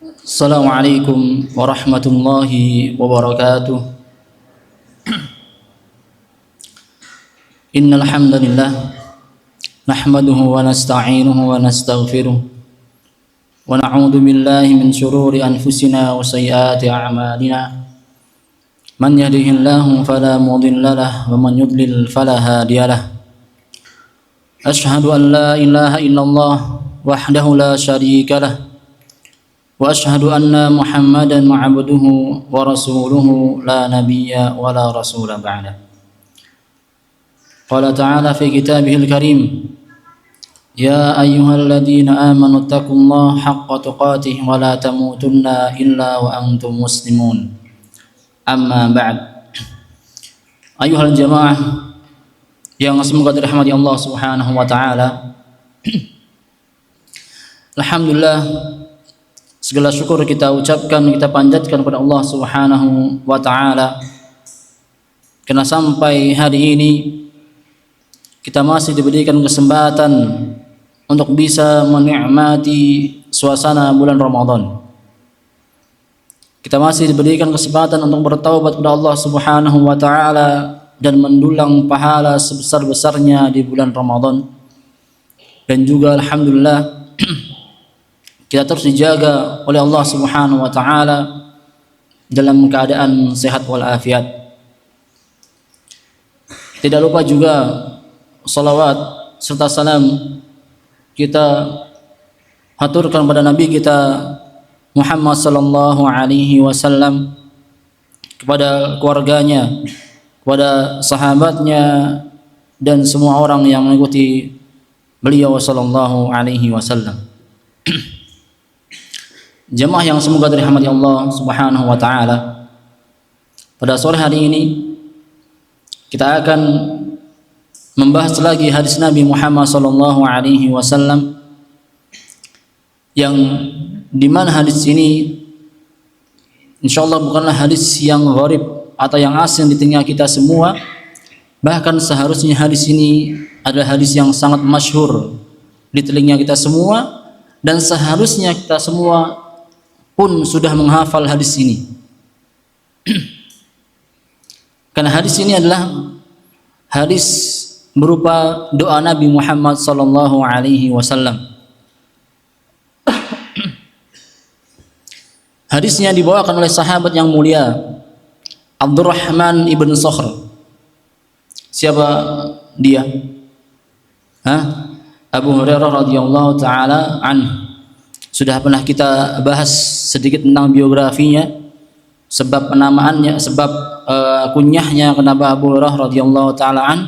Assalamualaikum warahmatullahi wabarakatuh. Innal hamdalillah nahmaduhu wa nasta'inuhu wa nastaghfiruh wa na'udzu billahi min shururi anfusina wa sayyiati a'malina. Man yahdihillahu fala mudilla lahu wa man yudlil fala hadiyalah. Asyhadu an la ilaha illallah wahdahu la syarika lah. Wa ashhadu anna Muhammadan abduhu wa rasuluhu la nabiyya wa la rasula ba'da. Qala ta'ala fi kitabihil karim, ya ayyuhalladzina amanu taqullaha haqqa tuqatih wa la tamutunna illa wa antum muslimun. Amma ba'd. Ayuhal jamaah yang semoga dirahmati Allah Subhanahu wa taala. Alhamdulillah, segala syukur kita ucapkan, kita panjatkan kepada Allah Subhanahu wa taala karena sampai hari ini kita masih diberikan kesempatan untuk bisa menikmati suasana bulan Ramadan. Kita masih diberikan kesempatan untuk bertaubat kepada Allah Subhanahu wa taala dan mendulang pahala sebesar-besarnya di bulan Ramadan. Dan juga alhamdulillah kita terus dijaga oleh Allah Subhanahu wa taala dalam keadaan sehat walafiat. Tidak lupa juga salawat serta salam kita haturkan pada Nabi kita Muhammad sallallahu alaihi wasallam, kepada keluarganya, kepada sahabatnya dan semua orang yang mengikuti beliau sallallahu alaihi wasallam. Jemaah yang semoga dirahmati Allah Subhanahu wa taala, pada sore hari ini kita akan membahas lagi hadis Nabi Muhammad sallallahu alaihi wasallam, yang di mana hadis ini insyaallah bukanlah hadis yang gharib atau yang asing di telinga kita semua. Bahkan seharusnya hadis ini adalah hadis yang sangat masyhur di telinga kita semua, dan seharusnya kita semua pun sudah menghafal hadis ini. Karena hadis ini adalah hadis berupa doa Nabi Muhammad sallallahu alaihi wasallam. Hadisnya dibawakan oleh sahabat yang mulia Abdurrahman ibn Sakhr. Siapa dia? Abu Hurairah radhiyallahu taala anhu. Sudah pernah kita bahas sedikit tentang biografinya, sebab penamaannya, sebab kunyahnya kenapa Abu Hurairah radhiyallahu taala an.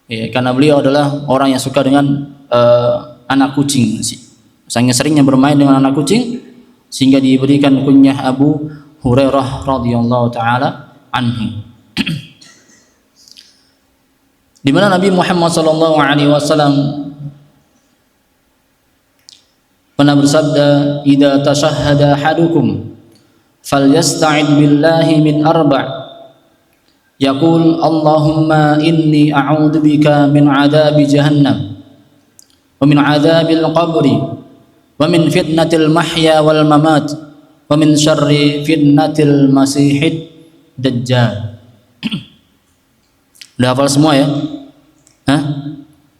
Ya, karena beliau adalah orang yang suka dengan anak kucing. Sangat seringnya bermain dengan anak kucing sehingga diberikan kunyah Abu Hurairah radhiyallahu taala anhu. Di mana Nabi Muhammad sallallahu alaihi wasallam pernah bersabda, "Idza tashahhada ahadukum falyasta'id billahi min arba'. Yaqul Allahumma inni a'udzubika min 'adzabi jahannam wa min 'adzabil qabri wa min fitnatil mahya wal mamat wa min syarri fitnatil masihid dajjal." Udah hafal semua ya?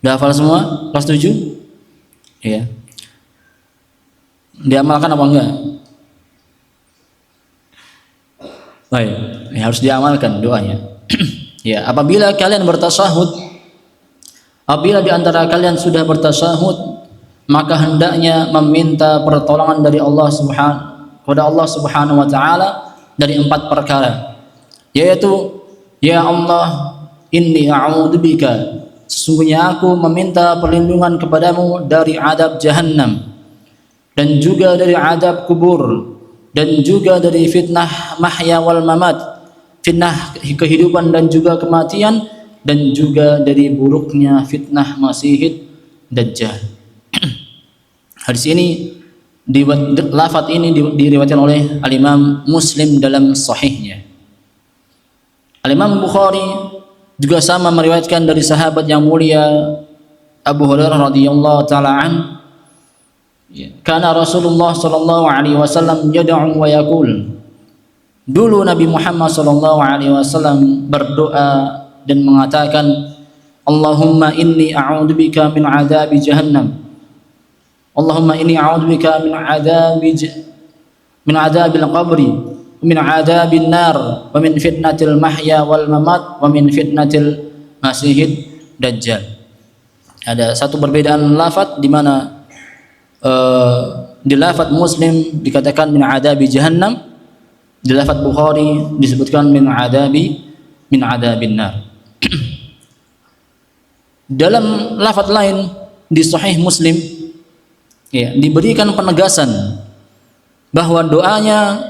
Udah hafal semua? Kelas 7? Iya. Diamalkan apa enggak? Baik, ya, harus diamalkan doanya. Ya, apabila kalian bertasyahud, apabila di antara kalian sudah bertasyahud, maka hendaknya meminta pertolongan dari Allah Subhanahu wa taala dari 4 perkara, yaitu ya Allah, inni a'udzubika, sesungguhnya aku meminta perlindungan kepadamu dari azab jahannam, dan juga dari azab kubur, dan juga dari fitnah mahya wal mamat, fitnah kehidupan dan juga kematian, dan juga dari buruknya fitnah masihid dajjal. Hadis ini, lafaz ini diriwayatkan oleh Al-Imam Muslim dalam sahihnya. Al-Imam Bukhari juga sama meriwayatkan dari sahabat yang mulia Abu Hurairah radhiyallahu taala an, Ya. Karena Rasulullah sallallahu alaihi wasallam yad'u wa yaqul. Dulu Nabi Muhammad sallallahu alaihi wasallam berdoa dan mengatakan, Allahumma inni a'udzubika min adzabi jahannam. Allahumma inni a'udzubika min adzabil qabri, min adzabil nar, wa min fitnatil mahya wal mamat, wa min fitnatil masihid dajjal. Ada satu perbedaan lafaz di mana di lafaz Muslim dikatakan min adabi jahannam, di lafaz Bukhari disebutkan min adabin nar. Dalam lafaz lain di Sahih Muslim ya, diberikan penegasan bahwa doanya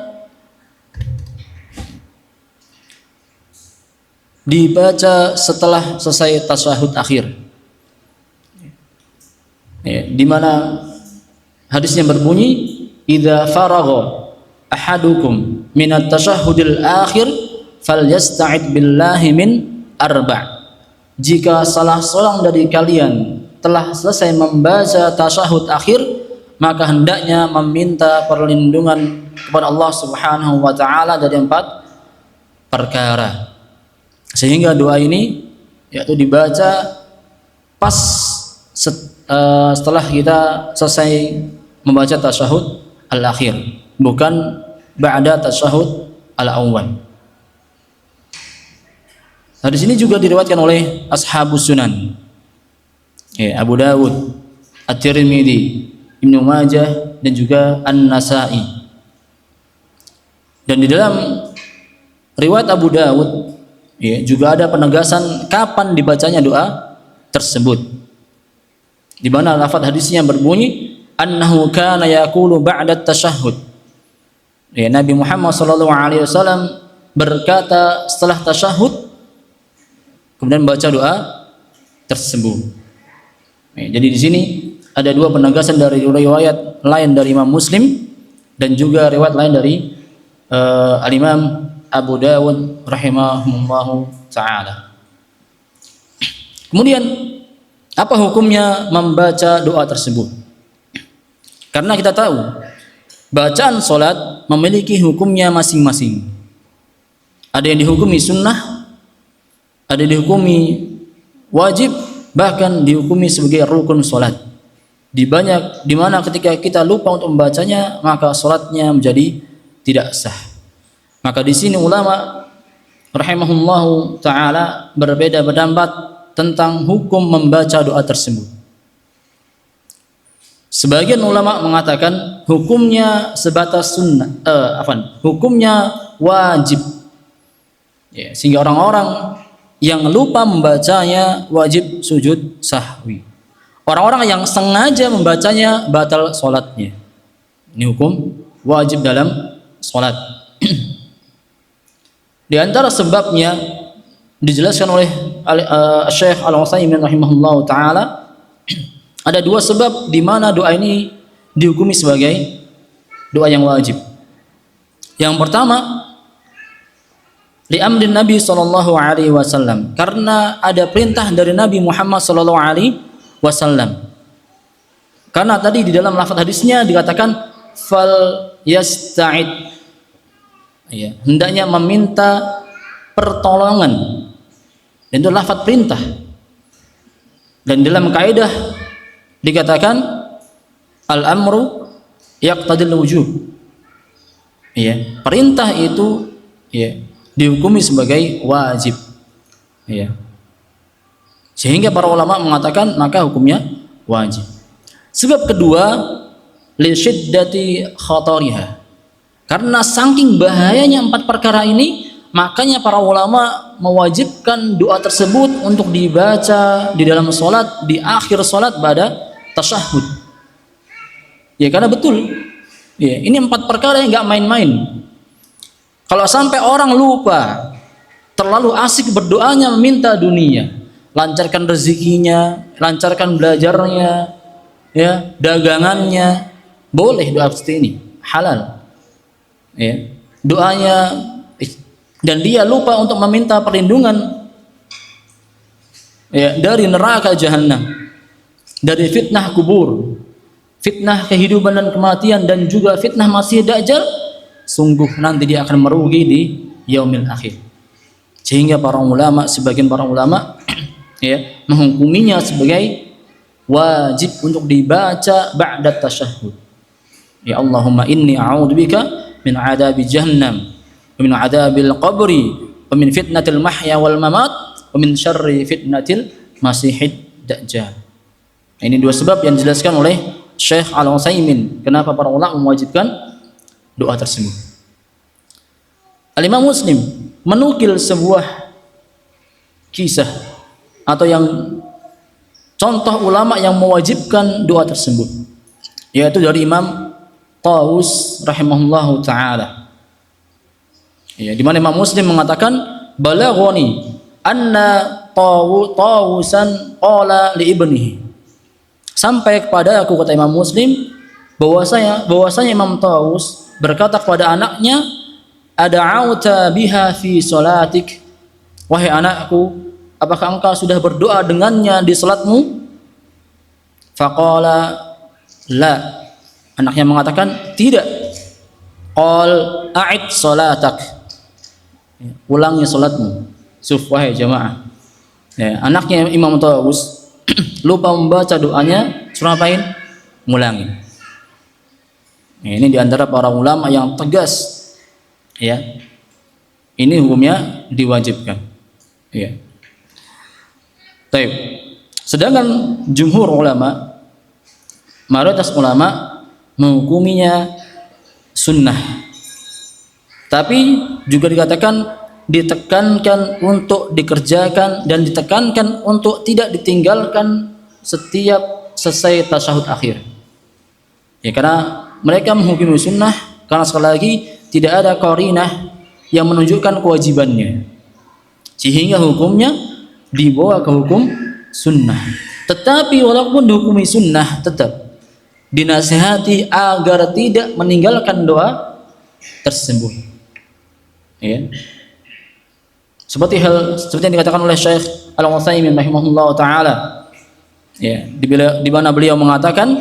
dibaca setelah selesai tasyahud akhir. Ya, di mana hadisnya berbunyi, idza faragha ahadukum min at-tasyahhudil akhir falyasta'id billahi min arba'. Jika salah seorang dari kalian telah selesai membaca tasyahud akhir, maka hendaknya meminta perlindungan kepada Allah Subhanahu wa taala dari 4 perkara. Sehingga doa ini yaitu dibaca pas setelah kita selesai membaca tasyahud al-akhir, bukan ba'da tasyahud al-awwal. Hadis ini juga diriwayatkan oleh ashabus sunan, ya, Abu Dawud, At-Tirmidzi, Ibnu Majah dan juga An-Nasa'i. Dan di dalam riwayat Abu Dawud ya, juga ada penegasan kapan dibacanya doa tersebut, di mana lafaz hadisnya berbunyi annahu kana yaqulu ba'da tasyahhud. Ya, Nabi Muhammad sallallahu alaihi wasallam berkata setelah tasyahud kemudian baca doa tersebut. Ya, jadi di sini ada 2 penegasan dari riwayat lain dari Imam Muslim dan juga riwayat lain dari Al-Imam Abu Dawud rahimahullahu taala. Kemudian apa hukumnya membaca doa tersebut? Karena kita tahu bacaan salat memiliki hukumnya masing-masing. Ada yang dihukumi sunnah, ada yang dihukumi wajib, bahkan dihukumi sebagai rukun salat. Di mana ketika kita lupa untuk membacanya, maka salatnya menjadi tidak sah. Maka di sini ulama rahimahullahu taala berbeda pendapat tentang hukum membaca doa tersebut. Sebagian ulama mengatakan hukumnya sebatas sunnah, hukumnya wajib. Ya, sehingga orang-orang yang lupa membacanya wajib sujud sahwi. Orang-orang yang sengaja membacanya batal salatnya. Ini hukum wajib dalam salat. Di antara sebabnya dijelaskan oleh Syekh Al-Utsaimin rahimahullahu taala, ada 2 sebab di mana doa ini dihukumi sebagai doa yang wajib. Yang pertama, li amrin Nabi sallallahu alaihi wasallam, karena ada perintah dari Nabi Muhammad sallallahu alaihi wasallam. Karena tadi di dalam lafaz hadisnya dikatakan fal yasta'id. Ya, hendaknya meminta pertolongan. Dan itu lafaz perintah. Dan dalam kaidah dikatakan al-amru yaqtadil wujub. Ya, perintah itu ya dihukumi sebagai wajib. Ya. Sehingga para ulama mengatakan maka hukumnya wajib. Sebab kedua, li syiddati khatariha. Karena saking bahayanya 4 perkara ini, makanya para ulama mewajibkan doa tersebut untuk dibaca di dalam salat, di akhir salat pada tasyahud. Ya, karena betul. Ya, ini 4 perkara yang enggak main-main. Kalau sampai orang lupa, terlalu asik berdoanya meminta dunia, lancarkan rezekinya, lancarkan belajarnya, ya, dagangannya, boleh doa seperti ini, halal. Ya, doanya, dan dia lupa untuk meminta perlindungan ya dari neraka jahanam, dari fitnah kubur, fitnah kehidupan dan kematian, dan juga fitnah Masih Dajjal, sungguh nanti dia akan merugi di yaumil akhir. Sehingga sebagian para ulama ya menghukuminya sebagai wajib untuk dibaca ba'da tasyahhud. Ya Allahumma inni a'udzubika min adabi jahannam wa min adabil qabri wa min fitnatil mahya wal mamat wa min syarri fitnatil masihid dajjal. Ini dua sebab yang dijelaskan oleh Syekh Al-Utsaimin kenapa para ulama mewajibkan doa tersebut. Al-Imam Muslim menukil sebuah kisah atau yang contoh ulama yang mewajibkan doa tersebut, yaitu dari Imam Tawus rahimahullahu taala. Ya, di mana Imam Muslim mengatakan balaghani anna Tawusan qala li ibnihi. Sampai kepada aku, kata Imam Muslim, bahwasanya Imam Tawus berkata kepada anaknya, ada'auta biha fi salatik, wahai anakku, apakah engkau sudah berdoa dengannya di salatmu? Faqala la, anaknya mengatakan tidak. Qal a'id salatak, ulangi salatmu. Suf, wahai jamaah, ya, anaknya Imam Tawus lupa membaca doanya, suruh ngapain? Ngulangin. Ya, ini diantara para ulama yang tegas, ya, ini hukumnya diwajibkan, ya. Baik. Sedangkan jumhur ulama, mayoritas ulama menghukuminya sunnah, tapi juga dikatakan ditekankan untuk dikerjakan dan ditekankan untuk tidak ditinggalkan setiap selesai tasyahud akhir. Ya, karena mereka menghukumi sunnah karena sekali lagi tidak ada qarinah yang menunjukkan kewajibannya, sehingga hukumnya dibawa ke hukum sunnah. Tetapi walaupun dihukumi sunnah, tetap dinasihati agar tidak meninggalkan doa tersebut. Ya. Seperti yang dikatakan oleh Syekh Al-Utsaimin rahimahullah taala, ya, di mana beliau mengatakan,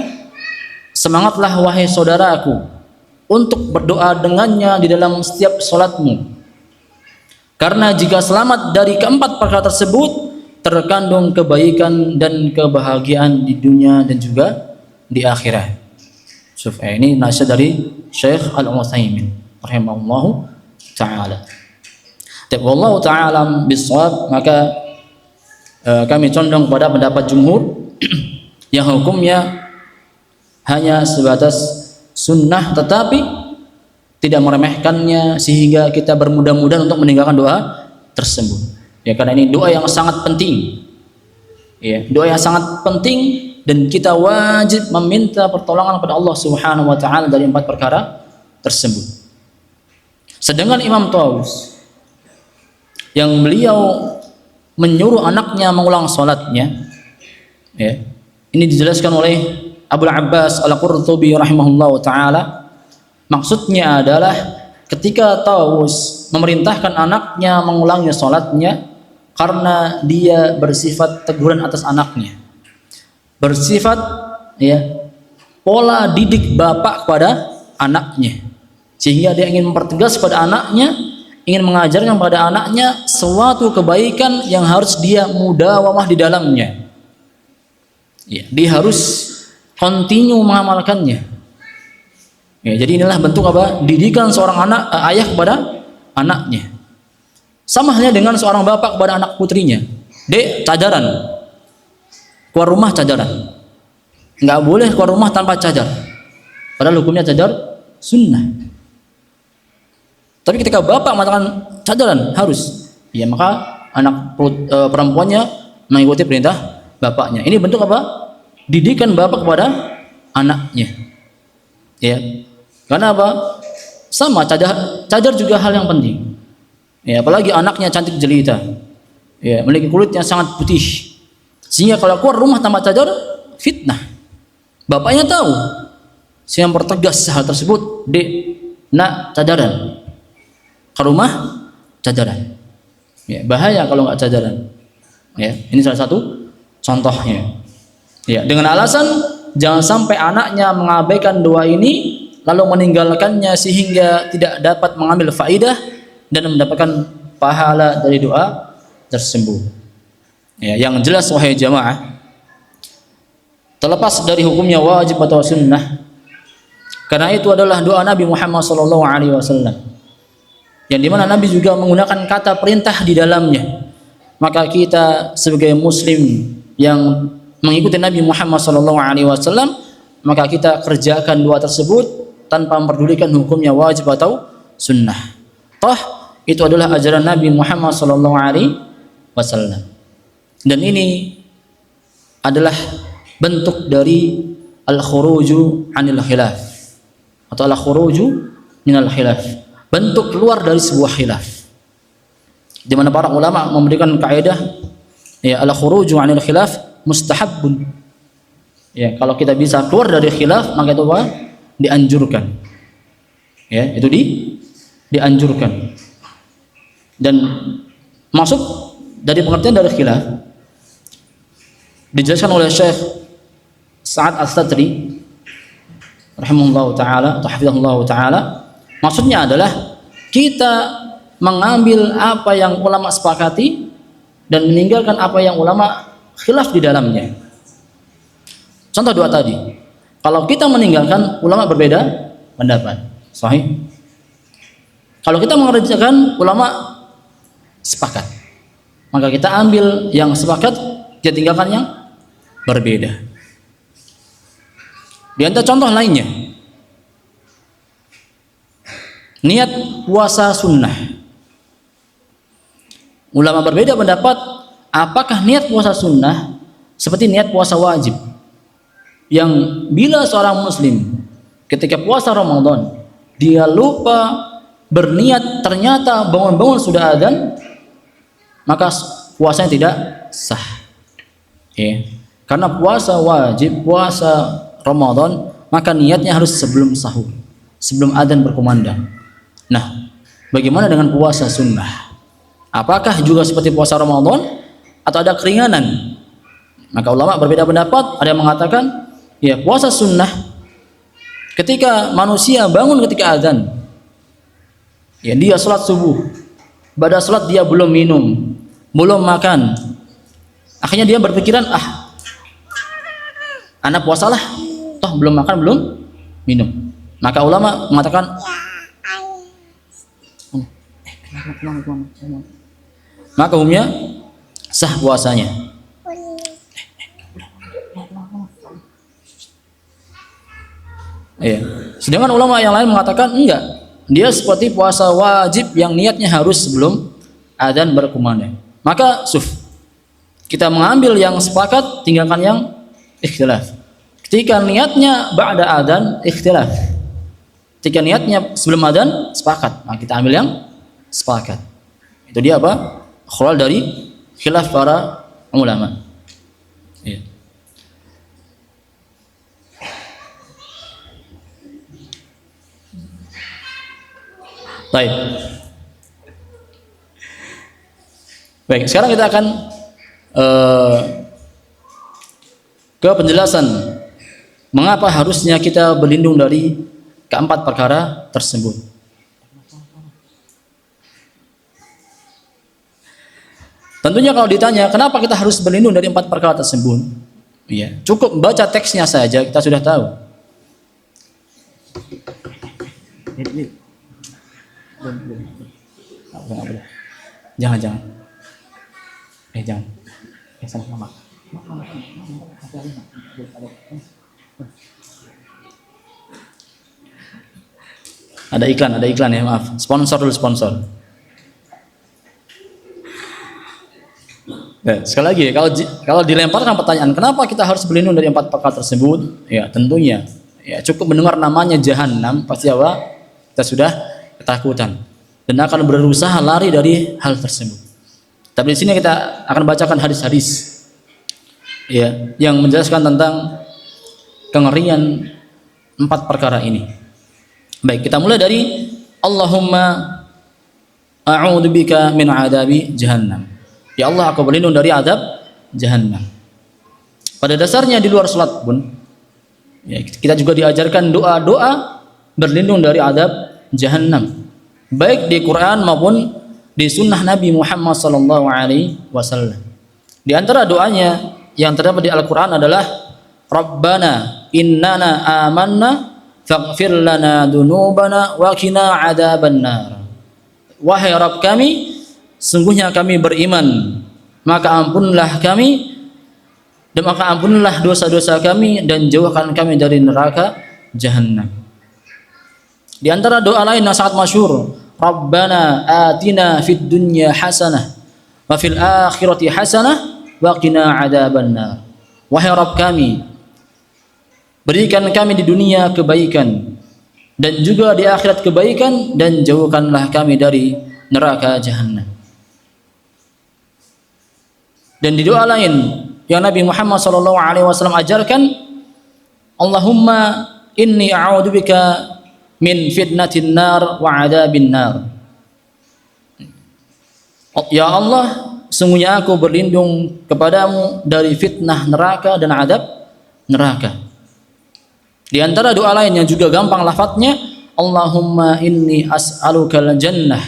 semangatlah wahai saudaraku untuk berdoa dengannya di dalam setiap salatmu, karena jika selamat dari keempat perkara tersebut terkandung kebaikan dan kebahagiaan di dunia dan juga di akhirat. Ini nasihat dari Syekh Al-Utsaimin rahimahullah taala. Wallahu ta'ala bisawab, maka kami condong pada pendapat jumhur yang hukumnya hanya sebatas sunnah, tetapi tidak meremehkannya sehingga kita bermudah-mudahan untuk meninggalkan doa tersebut. Ya, karena ini doa yang sangat penting. Ya, doa yang sangat penting, dan kita wajib meminta pertolongan kepada Allah Subhanahu wa taala dari empat perkara tersebut. Sedangkan Imam Tawus yang beliau menyuruh anaknya mengulang salatnya, ya, ini dijelaskan oleh Abul Abbas Al-Qurtubi rahimahullah taala. Maksudnya adalah ketika Tawus memerintahkan anaknya mengulangi salatnya karena dia bersifat teguran atas anaknya, bersifat, ya, pola didik bapak kepada anaknya, sehingga dia ingin mempertegas pada anaknya, ingin mengajarkan kepada anaknya suatu kebaikan yang harus dia mudawamah di dalamnya. Ya, dia harus continue mengamalkannya. Ya, jadi inilah bentuk apa? Didikan seorang ayah kepada anaknya. Sama halnya dengan seorang bapak kepada anak putrinya. Dek, cadaran. Keluar rumah cadaran. Nggak boleh keluar rumah tanpa cadar. Padahal hukumnya cadar sunnah. Tapi ketika bapak mengatakan cadaran harus, ya, maka anak perempuannya mengikuti perintah bapaknya. Ini bentuk apa? Didikan bapak kepada anaknya. Ya. Karena apa? Sama, cadar juga hal yang penting. Ya, apalagi anaknya cantik jelita. Ya, memiliki kulit yang sangat putih. Sehingga kalau keluar rumah tanpa cadar, fitnah. Bapaknya tahu. Sehingga mempertegas hal tersebut, Dek, nak, cadaran. Ke rumah cadaran. Ya, bahaya kalau nggak cadaran. Ya, ini salah satu contohnya. Ya, dengan alasan jangan sampai anaknya mengabaikan doa ini lalu meninggalkannya sehingga tidak dapat mengambil faidah dan mendapatkan pahala dari doa tersebut. Ya, yang jelas wahai jamaah, terlepas dari hukumnya wajib atau sunnah, karena itu adalah doa Nabi Muhammad SAW, yang dimana Nabi juga menggunakan kata perintah di dalamnya. Maka kita sebagai Muslim yang mengikuti Nabi Muhammad SAW, maka kita kerjakan doa tersebut tanpa memperdulikan hukumnya wajib atau sunnah. Toh itu adalah ajaran Nabi Muhammad SAW, dan ini adalah bentuk dari al-khuruju anil khilaf atau al-khuruju minal khilaf, bentuk keluar dari sebuah khilaf, di mana para ulama memberikan kaidah ya al-khuruju anil khilaf mustahabun. Ya, kalau kita bisa keluar dari khilaf maka itu apa? Dianjurkan. Ya, itu dianjurkan. Dan masuk dari pengertian dari khilaf dijelaskan oleh Syekh Sa'ad As-Satri rahimahullahu taala atau hafizahullahu taala, maksudnya adalah kita mengambil apa yang ulama sepakati dan meninggalkan apa yang ulama khilaf di dalamnya. Contoh doa tadi, kalau kita meninggalkan ulama berbeda pendapat, sahih. Kalau kita mengerjakan ulama sepakat, maka kita ambil yang sepakat, kita tinggalkan yang berbeda. Di antara contoh lainnya, niat puasa sunnah. Ulama berbeda pendapat apakah niat puasa sunnah seperti niat puasa wajib, yang bila seorang muslim ketika puasa Ramadan dia lupa berniat, ternyata bangun-bangun sudah adzan, maka puasanya tidak sah. Ya. Karena puasa wajib, puasa Ramadan, maka niatnya harus sebelum sahur, sebelum adzan berkumandang. Nah, bagaimana dengan puasa sunnah? Apakah juga seperti puasa Ramadan atau ada keringanan? Maka ulama berbeda pendapat. Ada yang mengatakan, ya puasa sunnah ketika manusia bangun ketika adzan, ya dia sholat subuh, pada sholat dia belum minum, belum makan, akhirnya dia berpikiran, anak puasalah, toh belum makan belum minum. Maka ulama mengatakan maka hukumnya sah puasanya. Ya. Sedangkan ulama yang lain mengatakan enggak, dia seperti puasa wajib yang niatnya harus sebelum adzan berkumandang. Maka kita mengambil yang sepakat, tinggalkan yang ikhtilaf. Ketika niatnya ba'da adzan ikhtilaf, ketika niatnya sebelum adzan sepakat, maka kita ambil yang sepakat. Itu dia apa? Khulal dari khilaf para ulama. Ya. Baik. Baik, sekarang kita akan ke penjelasan mengapa harusnya kita berlindung dari keempat perkara tersebut. Tentunya kalau ditanya kenapa kita harus berlindung dari empat perkara tersebut, ya, cukup membaca teksnya saja kita sudah tahu. Jangan. Jangan. Sama mama. Ada iklan ya, maaf. Sponsor. Nah, sekali lagi, kalau dilemparkan pertanyaan, kenapa kita harus berlindung dari empat perkara tersebut? Ya, tentunya, ya cukup mendengar namanya jahanam, pasti apa? Kita sudah ketakutan dan akan berusaha lari dari hal tersebut. Tapi di sini kita akan bacakan hadis-hadis, ya, yang menjelaskan tentang kengerian empat perkara ini. Baik, kita mulai dari Allahumma a'udzubika min adabi jahannam. Ya Allah, aku berlindung dari azab jahannam. Pada dasarnya di luar salat pun Ya, kita juga diajarkan doa-doa berlindung dari azab jahannam, baik di Quran maupun di sunnah Nabi Muhammad sallallahu alaihi wasallam. Di antara doanya yang terdapat di Al-Quran adalah Rabbana innana amanna faghfir lana dzunubana wa qina adzabannar. Wahai Rabb kami, sungguhnya kami beriman, maka ampunlah kami dan maka ampunlah dosa-dosa kami dan jauhkan kami dari neraka jahannam. Di antara doa lain yang sangat masyhur, Rabbana atina fid dunya hasanah wa fil akhirati hasanah wa qina adzabannar. Wahai Rabb kami, berikan kami di dunia kebaikan dan juga di akhirat kebaikan dan jauhkanlah kami dari neraka jahannam. Dan di doa lain yang Nabi Muhammad sallallahu alaihi wasallam ajarkan, Allahumma inni a'udzubika min fitnatin nar wa adzabin nar. Ya Allah, sungguhnya aku berlindung kepadamu dari fitnah neraka dan adab neraka. Di antara doa lain yang juga gampang lafadznya, Allahumma inni as'alukal jannah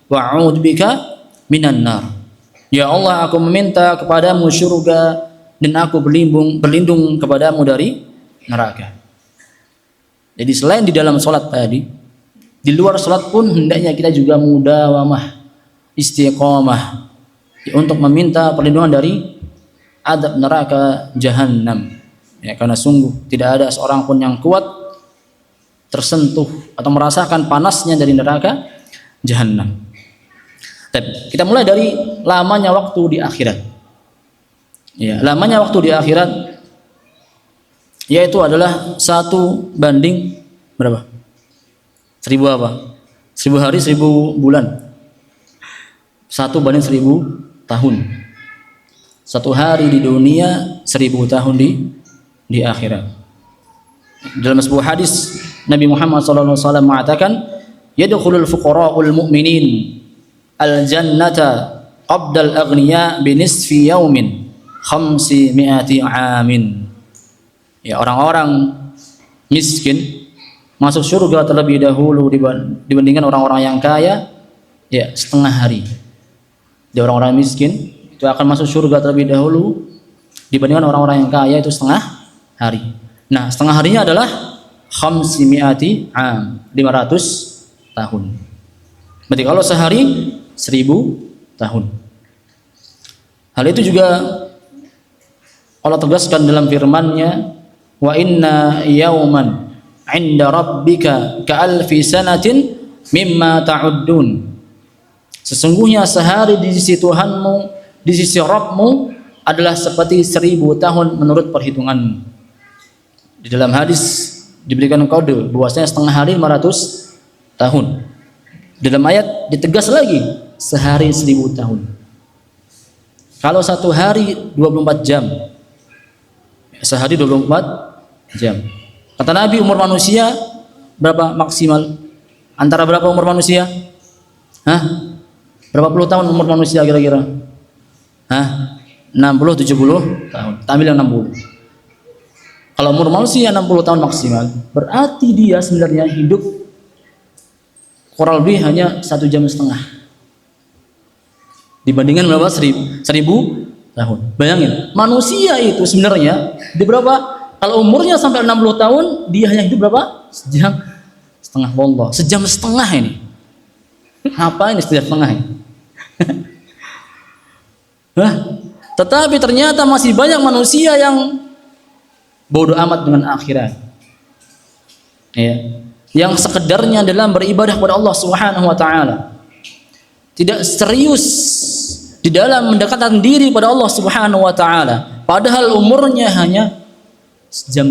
wa a'udzubika minan nar. Ya Allah, aku meminta kepadamu surga dan aku berlindung kepadamu dari neraka. Jadi selain di dalam salat tadi, di luar salat pun hendaknya kita juga mudawamah, istiqamah untuk meminta perlindungan dari adab neraka jahannam. Ya, karena sungguh tidak ada seorang pun yang kuat tersentuh atau merasakan panasnya dari neraka jahannam. Kita mulai dari lamanya waktu di akhirat. Ya, lamanya waktu di akhirat yaitu adalah 1 banding berapa? 1000 apa? 1000 hari 1000 bulan. 1 banding 1000 tahun. 1 hari di dunia 1000 tahun di akhirat. Dalam sebuah hadis Nabi Muhammad sallallahu alaihi wasallam mengatakan, yadkhulul fuqara'ul mu'minin al-jannata qabdal aghniya binisfi yaumin 500 amin. Ya, orang-orang miskin masuk surga terlebih dahulu dibandingkan orang-orang yang kaya, ya, setengah hari. Di orang-orang miskin itu akan masuk surga terlebih dahulu dibandingkan orang-orang yang kaya itu setengah hari. Nah, setengah harinya adalah 500 am, 500 tahun. Berarti kalau sehari 1000 tahun. Hal itu juga Allah tegaskan dalam firman-Nya, wa inna yauman 'inda rabbika ka'alfi sanatin mimma ta'uddun. Sesungguhnya sehari di sisi Tuhanmu, di sisi Rabbmu adalah seperti 1000 tahun menurut perhitunganmu. Di dalam hadis diberikan kode bahwasanya setengah hari 500 tahun. Dalam ayat ditegas lagi sehari 1000 tahun. Kalau 1 hari 24 jam, sehari 24 jam. Kata Nabi, umur manusia berapa maksimal? Antara berapa umur manusia? Hah? Berapa puluh tahun umur manusia kira-kira? Hah? 60, 70 tahun. Ambil yang 60. Kalau umur manusia 60 tahun maksimal, berarti dia sebenarnya hidup kurang lebih hanya 1,5 jam. Dibandingkan berapa? 1000 tahun. Bayangin, manusia itu sebenarnya di berapa? Kalau umurnya sampai 60 tahun, dia hanya hidup berapa? 1,5 jam. Wallah, 1,5 jam ini. Apa ini 1,5 jam ini? Hah? Tetapi ternyata masih banyak manusia yang bodoh amat dengan akhirat. Ya. Yang sekedarnya dalam beribadah kepada Allah Subhanahu wa taala. Tidak serius di dalam mendekatkan diri pada Allah Subhanahu wa taala, padahal umurnya hanya 1,5 jam.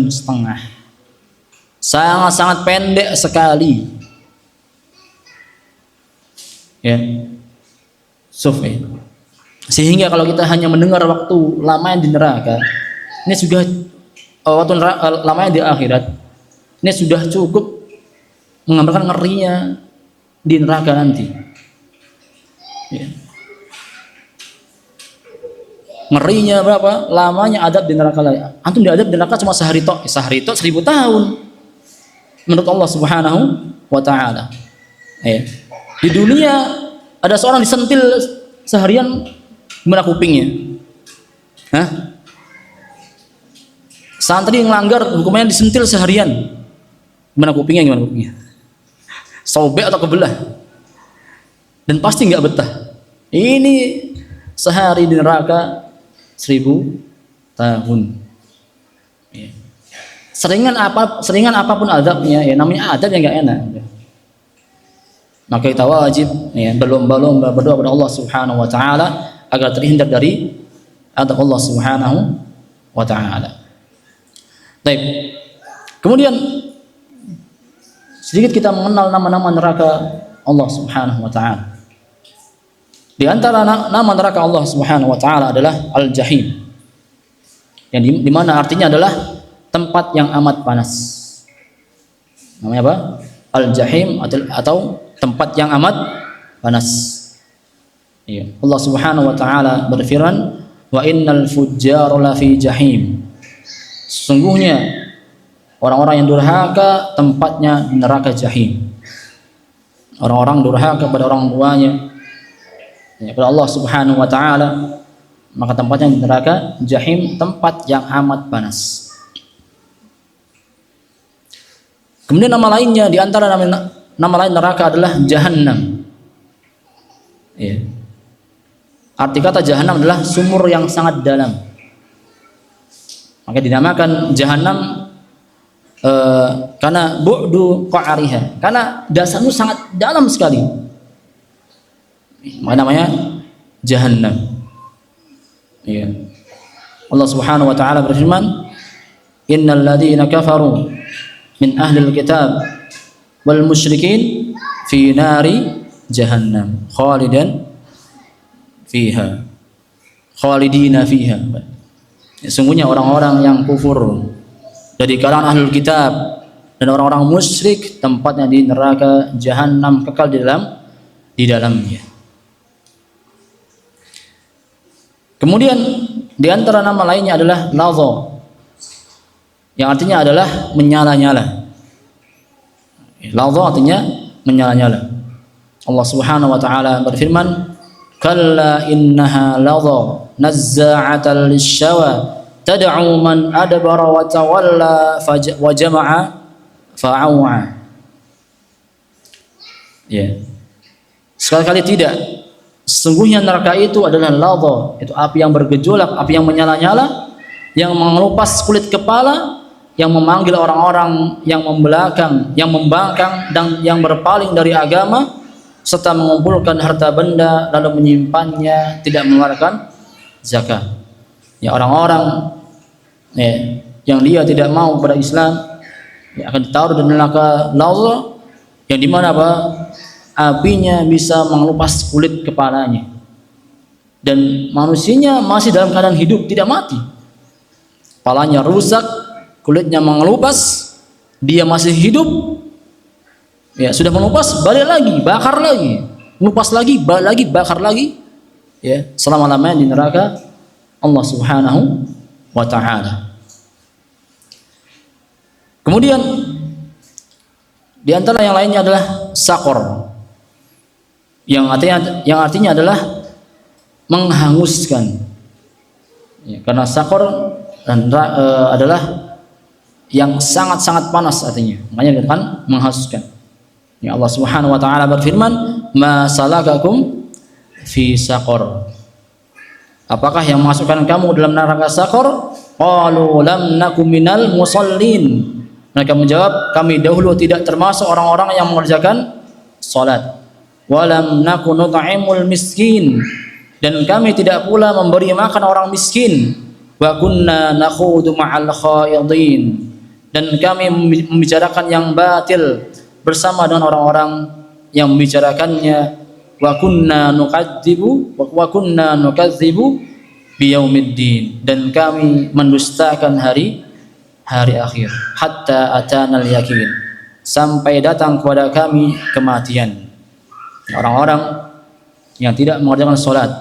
Sangat-sangat pendek sekali. Ya. Sufi. Sehingga kalau kita hanya mendengar waktu lamanya di neraka, ini sudah waktu lamanya di akhirat, ini sudah cukup menggambarkan ngerinya di neraka nanti. Ya. ngerinya berapa, lamanya adab di neraka. Antum diadab di neraka cuma sehari tok, 1000 tahun menurut Allah Subhanahu wa taala. Di dunia ada seorang disentil seharian, gimana kupingnya? Santri yang langgar hukumannya disentil seharian, gimana kupingnya? Sobek atau kebelah? Dan pasti nggak betah. Ini sehari di neraka 1000 tahun. Seringan apapun adabnya, namanya adab yang nggak enak. Maka kita wajib berlomba-lomba berdoa kepada Allah Subhanahu wa taala agar terhindar dari adab Allah Subhanahu wa taala. Baik. Kemudian sedikit kita mengenal nama-nama neraka Allah Subhanahu wa taala. Di antara nama neraka Allah Subhanahu wa taala adalah Al-Jahim. Yang di mana artinya adalah tempat yang amat panas. Namanya apa? Al-Jahim atau tempat yang amat panas. Allah Subhanahu wa taala berfirman, "Wa innal fujjara lafi jahim." Sesungguhnya orang-orang yang durhaka tempatnya di neraka jahim. Orang-orang durhaka kepada orang tuanya, kepada Allah Subhanahu wa taala, maka tempatnya di neraka jahim, tempat yang amat panas. Kemudian nama lainnya, di antara nama lain neraka adalah Jahannam. Arti kata Jahannam adalah sumur yang sangat dalam. Maka dinamakan Jahannam karena bu'du qa'ariha, karena dasarnya sangat dalam sekali. Maka namanya Jahannam. Allah Subhanahu wa taala berfirman, "Innal ladzina kafaru min ahlil kitab wal musyrikin fi nari jahannam khalidina fiha." Sesungguhnya orang-orang yang kufur dari kalangan ahlul kitab dan orang-orang musyrik tempatnya di neraka jahannam, kekal di dalamnya. Kemudian di antara nama lainnya adalah Ladha, yang artinya adalah menyala-nyala. Ladha artinya menyala-nyala. Allah Subhanahu wa taala berfirman, "Kalla innaha ladha nazza'atan lisyawa tad'u man adbara wa tawalla wa jama'a fa'awa." Sekali-kali tidak. Sesungguhnya neraka itu adalah ladha, itu api yang bergejolak, api yang menyala-nyala, yang mengelupas kulit kepala, yang memanggil orang-orang yang membelakang, yang membangkang dan yang berpaling dari agama, serta mengumpulkan harta benda lalu menyimpannya, tidak mengeluarkan zakat. Orang-orang yang dia tidak mau pada Islam akan ditaruh di neraka ladha, yang dimana apinya bisa mengelupas kulit kepalanya, dan manusianya masih dalam keadaan hidup, tidak mati. Kepalanya rusak, kulitnya mengelupas, dia masih hidup, sudah mengelupas, balik lagi, bakar lagi, mengelupas lagi, balik lagi, bakar lagi, selama-lamanya di neraka Allah Subhanahu wa taala. Kemudian di antara yang lainnya adalah Saqar, yang artinya adalah menghanguskan. Karena Saqar adalah yang sangat-sangat panas artinya, makanya dikatakan menghanguskan. Allah Subhanahu wa taala berfirman, "Ma salakakum fi saqar?" Apakah yang memasukkan kamu dalam neraka Saqar? Qalu lam nakum minal musallin. Mereka menjawab, kami dahulu tidak termasuk orang-orang yang mengerjakan salat. Walam naku nut'imul miskin, dan kami tidak pula memberi makan orang miskin. Wa kunna nakhudu ma'al khaidin, dan kami membicarakan yang batil bersama dengan orang-orang yang membicarakannya. Wa kunna nukadzibu biyaumiddin, dan kami mendustakan hari akhir. Hatta atanal yakin, sampai datang kepada kami kematian. Orang-orang yang tidak mengerjakan salat,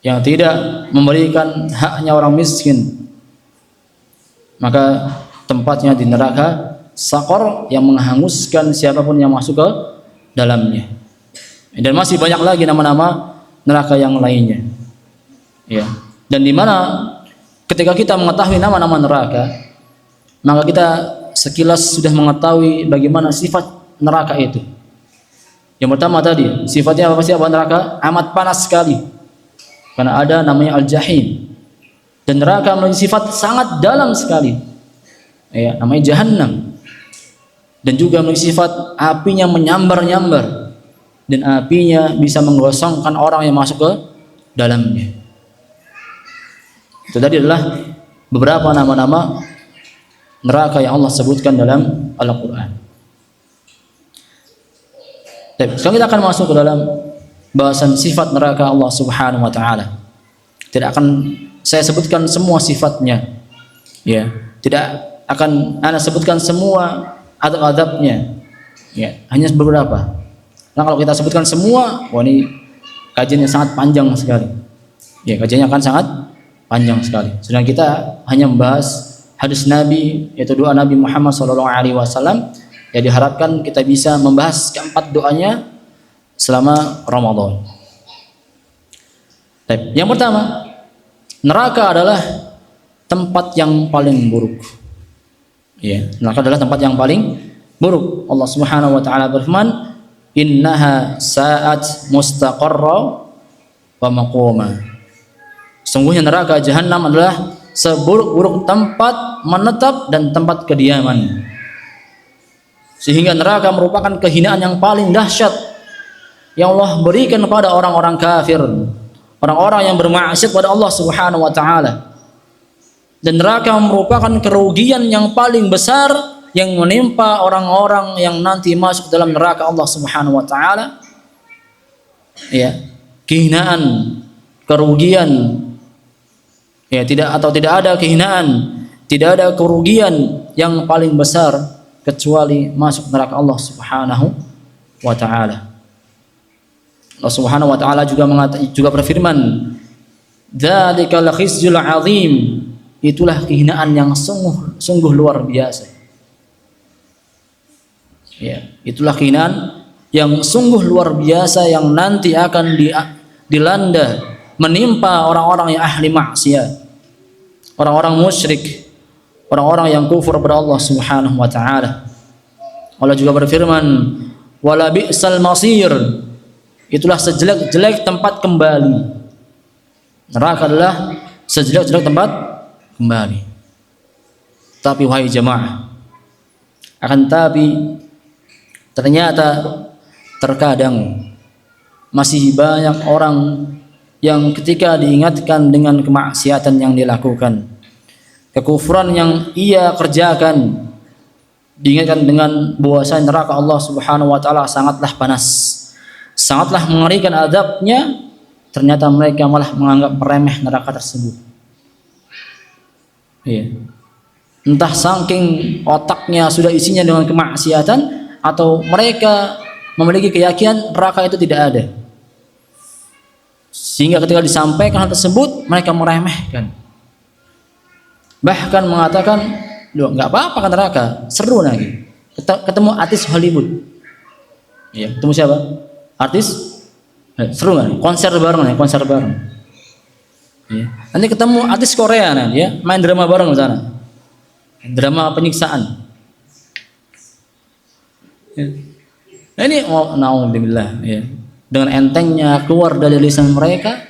yang tidak memberikan haknya orang miskin, maka tempatnya di neraka Saqar yang menghanguskan siapapun yang masuk ke dalamnya. Dan masih banyak lagi nama-nama neraka yang lainnya. Ya. Dan di mana ketika kita mengetahui nama-nama neraka, maka kita sekilas sudah mengetahui bagaimana sifat neraka itu. Yang pertama tadi, sifatnya apa sih neraka? Amat panas sekali. Karena ada namanya al-jahim. Dan neraka memiliki sifat sangat dalam sekali. Ya, namanya jahannam. Dan juga memiliki sifat apinya menyambar-nyambar. Dan apinya bisa menggosongkan orang yang masuk ke dalamnya. Itu tadi adalah beberapa nama-nama neraka yang Allah sebutkan dalam Al-Quran. Sekarang kita akan masuk ke dalam bahasan sifat neraka Allah Subhanahu wa taala. Tidak akan saya sebutkan semua sifatnya. Ya, tidak akan ana sebutkan semua adab-adabnya. Ya, hanya beberapa. Nah, kalau kita sebutkan semua, wah ini kajiannya sangat panjang sekali. Ya, kajiannya akan sangat panjang sekali. Sedangkan kita hanya membahas hadis Nabi, yaitu doa Nabi Muhammad SAW. Ya, diharapkan kita bisa membahas keempat doanya selama Ramadan. Yang pertama, neraka adalah tempat yang paling buruk. Ya, neraka adalah tempat yang paling buruk. Allah Subhanahu wa taala berfirman, "Innaha sa'at mustaqarra wa maqama." Sungguhnya neraka jahanam adalah seburuk-buruk tempat menetap dan tempat kediaman. Sehingga neraka merupakan kehinaan yang paling dahsyat yang Allah berikan kepada orang-orang kafir, orang-orang yang bermaksiat pada Allah Subhanahu wa taala. Dan neraka merupakan kerugian yang paling besar yang menimpa orang-orang yang nanti masuk dalam neraka Allah Subhanahu wa taala. Ya, kehinaan, kerugian. Ya, tidak ada kehinaan, tidak ada kerugian yang paling besar kecuali masuk neraka Allah Subhanahu wa taala. Allah Subhanahu wa taala juga berfirman, "Dzalikal khizyul 'adzim." Itulah kehinaan yang sungguh luar biasa. Ya, itulah kehinaan yang sungguh luar biasa yang nanti akan dilanda menimpa orang-orang yang ahli maksiat, orang-orang musyrik, orang-orang yang kufur kepada Allah Subhanahu wa taala. Allah juga berfirman, "Wala bi'sal masir." Itulah sejelek-jelek tempat kembali. Neraka adalah sejelek-jelek tempat kembali. Tapi wahai jemaah, akan tapi ternyata terkadang masih banyak orang yang ketika diingatkan dengan kemaksiatan yang dilakukan, kekufuran yang ia kerjakan, diingatkan dengan bahwasanya neraka Allah Subhanahu wa taala sangatlah panas, sangatlah mengerikan azabnya, ternyata mereka malah menganggap remeh neraka tersebut. Ya. Entah saking otaknya sudah isinya dengan kemaksiatan, atau mereka memiliki keyakinan neraka itu tidak ada, sehingga ketika disampaikan hal tersebut mereka meremehkan, bahkan mengatakan, "Loh, nggak apa-apa kan neraka, seru lagi." Ketemu artis Hollywood, ya, ketemu siapa? Artis, seru kan? Konser bareng. Ya. Nanti ketemu artis Korea nanti, ya, main drama bareng di sana, drama penyiksaan. Ya. Nah ini, naudzubillah, ya, dengan entengnya keluar dari lisan mereka,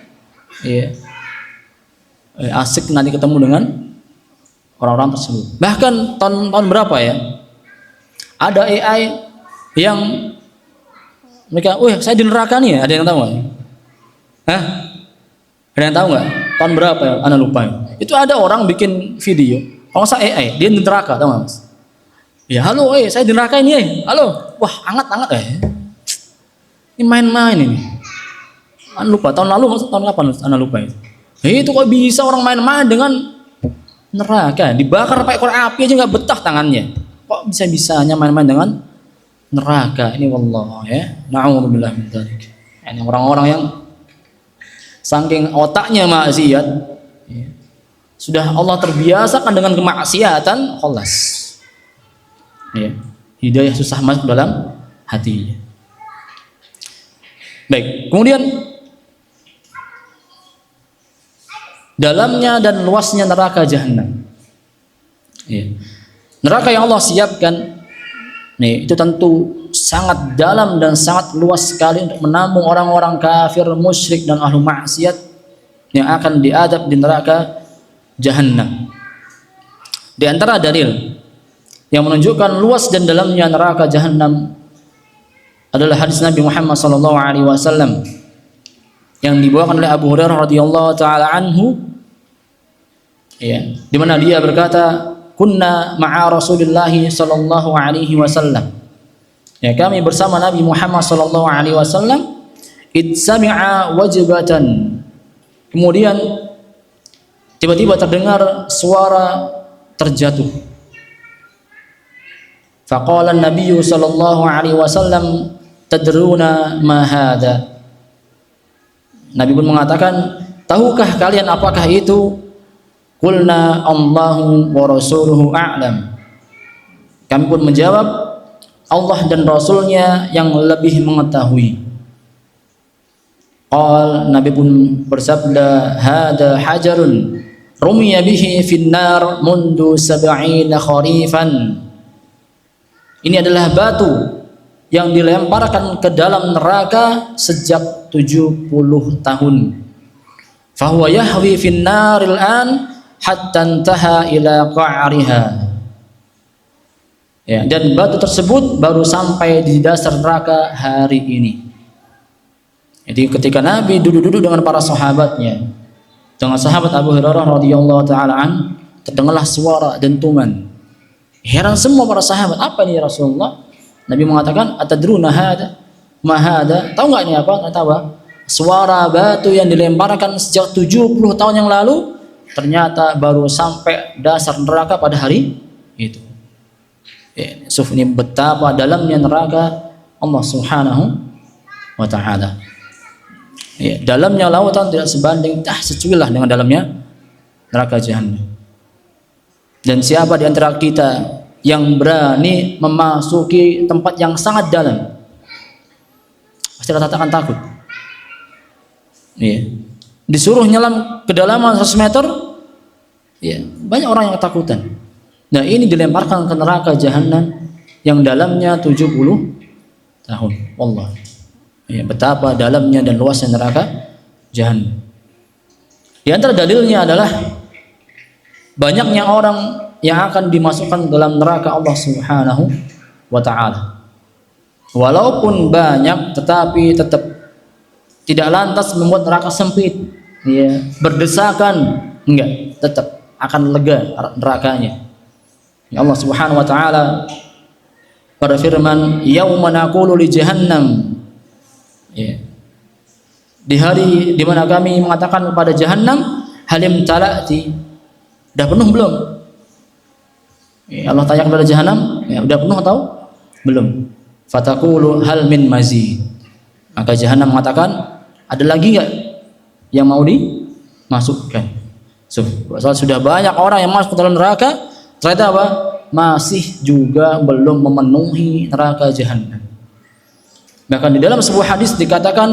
ya, asik nanti ketemu dengan orang-orang tersebut. Bahkan tahun berapa ya, ada AI yang mereka, saya di neraka nih ya, ada yang tahu nggak? Hah? Ada yang tahu nggak? Tahun berapa ya? Anda lupa ya. Itu ada orang bikin video, kalau saya AI, dia di neraka, tahu nggak mas? Ya halo, saya di neraka ini, halo, wah hangat ini main-main ini. Anda lupa, tahun kapan? Anda lupa itu. Itu kok bisa orang main-main dengan neraka, dibakar pakai korek api aja nggak betah tangannya. Kok bisa-bisanya main-main dengan neraka? Ini wallah, ya, na'udzubillah min dzalik. Ini orang-orang yang saking otaknya maksiat, ya, sudah Allah terbiasakan dengan kemaksiatan, khalas. Ya, hidayah susah masuk dalam hatinya. Baik, kemudian dalamnya dan luasnya neraka jahanam. Ya. Neraka yang Allah siapkan, nih, itu tentu sangat dalam dan sangat luas sekali untuk menampung orang-orang kafir, musyrik dan ahlu maksiat yang akan diadab di neraka jahanam. Di antara dalil yang menunjukkan luas dan dalamnya neraka jahanam adalah hadis Nabi Muhammad SAW yang dibawakan oleh Abu Hurairah radhiyallahu taala anhu, ya, di mana dia berkata, kunna ma'a Rasulillah sallallahu alaihi wasallam. Ya, kami bersama Nabi Muhammad sallallahu alaihi wasallam, id sami'a wajbatan. Kemudian tiba-tiba terdengar suara terjatuh. Faqala an-nabiy sallallahu alaihi wasallam, tadruna ma hadha? Nabi pun mengatakan, tahukah kalian apakah itu? Qulna Allahu wa rasuluhu a'lam. Kami pun menjawab, Allah dan Rasulnya yang lebih mengetahui. Nabi pun bersabda, hada hajarun rumiya bihi finnar mundu sab'ina kharifan. Ini adalah batu yang dilemparkan ke dalam neraka sejak 70 tahun. Fahuwa yahwi finnaril an hatta intaha ila qa'riha. Ya, dan batu tersebut baru sampai di dasar neraka hari ini. Jadi ketika Nabi duduk-duduk dengan para sahabatnya, dengan sahabat Abu Hurairah radhiyallahu taala an, terdengarlah suara dentuman. Heran semua para sahabat, apa ini ya Rasulullah? Nabi mengatakan, atadruna hada ma hada? Tahu enggak ini apa? Kata apa? Suara batu yang dilemparkan sejak 70 tahun yang lalu ternyata baru sampai dasar neraka pada hari itu. Ini betapa dalamnya neraka Allah Subhanahu wa taala. Ya, dalamnya lautan tidak sebanding secuil lah dengan dalamnya neraka jahanam. Dan siapa di antara kita yang berani memasuki tempat yang sangat dalam, pasti rata-rata akan takut. Ya. Disuruh nyelam kedalaman 100 meter, ya, banyak orang yang ketakutan. Nah, ini dilemparkan ke neraka jahanam yang dalamnya 70 tahun. Wallah. Ya, betapa dalamnya dan luasnya neraka jahanam. Di antara dalilnya adalah banyaknya orang yang akan dimasukkan dalam neraka Allah Subhanahu wa taala. Walaupun banyak, tetapi tetap tidak lantas membuat neraka sempit, ya, berdesakan, enggak, tetap akan lega nerakanya. Ya, Allah Subhanahu wa taala berfirman, yauma naqulu li jahannam, ya, di hari di mana kami mengatakan kepada jahannam, halim talati, udah penuh belum? Ya, Allah tanya kepada jahannam, ya, udah penuh atau belum? Fataqulu hal min mazid. Maka jahannam mengatakan, ada lagi enggak yang mau dimasukkan? Sudah banyak orang yang masuk ke dalam neraka, ternyata apa? Masih juga belum memenuhi neraka jahanam. Bahkan di dalam sebuah hadis dikatakan,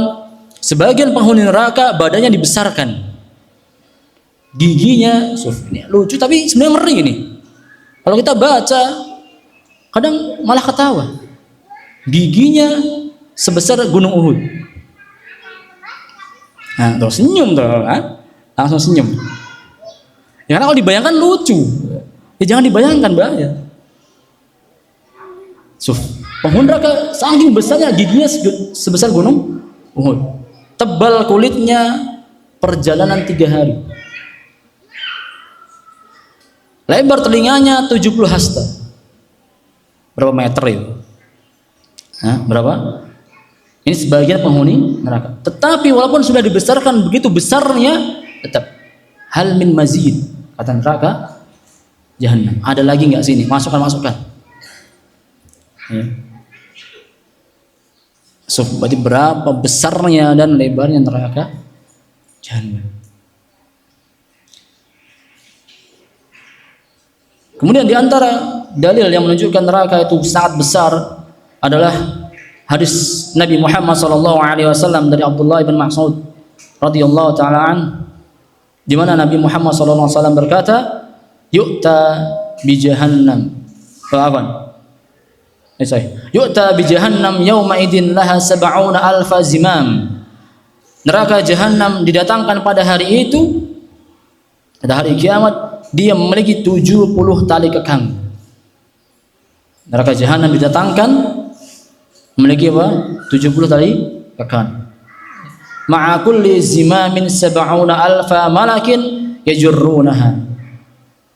sebagian penghuni neraka badannya dibesarkan, giginya, ini lucu tapi sebenarnya ngeri ini. Kalau kita baca, kadang malah ketawa. Giginya sebesar gunung Uhud. Nah, terus senyum tuh, langsung senyum. Ya, karena kalau dibayangkan lucu. Ya jangan dibayangkan, bahaya. Penghuni neraka saking besarnya, giginya sebesar gunung Uhud. Tebal kulitnya, perjalanan 3 hari. Lebar telinganya 70 hasta. Berapa meter itu? Berapa? Ini sebagian penghuni neraka. Tetapi walaupun sudah dibesarkan begitu besarnya, tetap hal min mazid, kata neraka jahanam. Ada lagi nggak sini? Masukkan. Ya. Berarti berapa besarnya dan lebarnya neraka Jahannam. Kemudian di antara dalil yang menunjukkan neraka itu sangat besar adalah hadis Nabi Muhammad SAW dari Abdullah bin Mas'ud radhiyallahu taala an, di mana Nabi Muhammad SAW berkata, "Yu'ta bi jahannam." Yu'ta bi jahannam yauma idin laha sab'una alfa zimam. Neraka jahannam didatangkan pada hari itu, pada hari kiamat, dia memiliki 70 tali kekang. Neraka jahanam didatangkan memiliki apa? 70 tali kekang. Ma'a kulli zimamin sab'una alfa malakin yajurrunaha.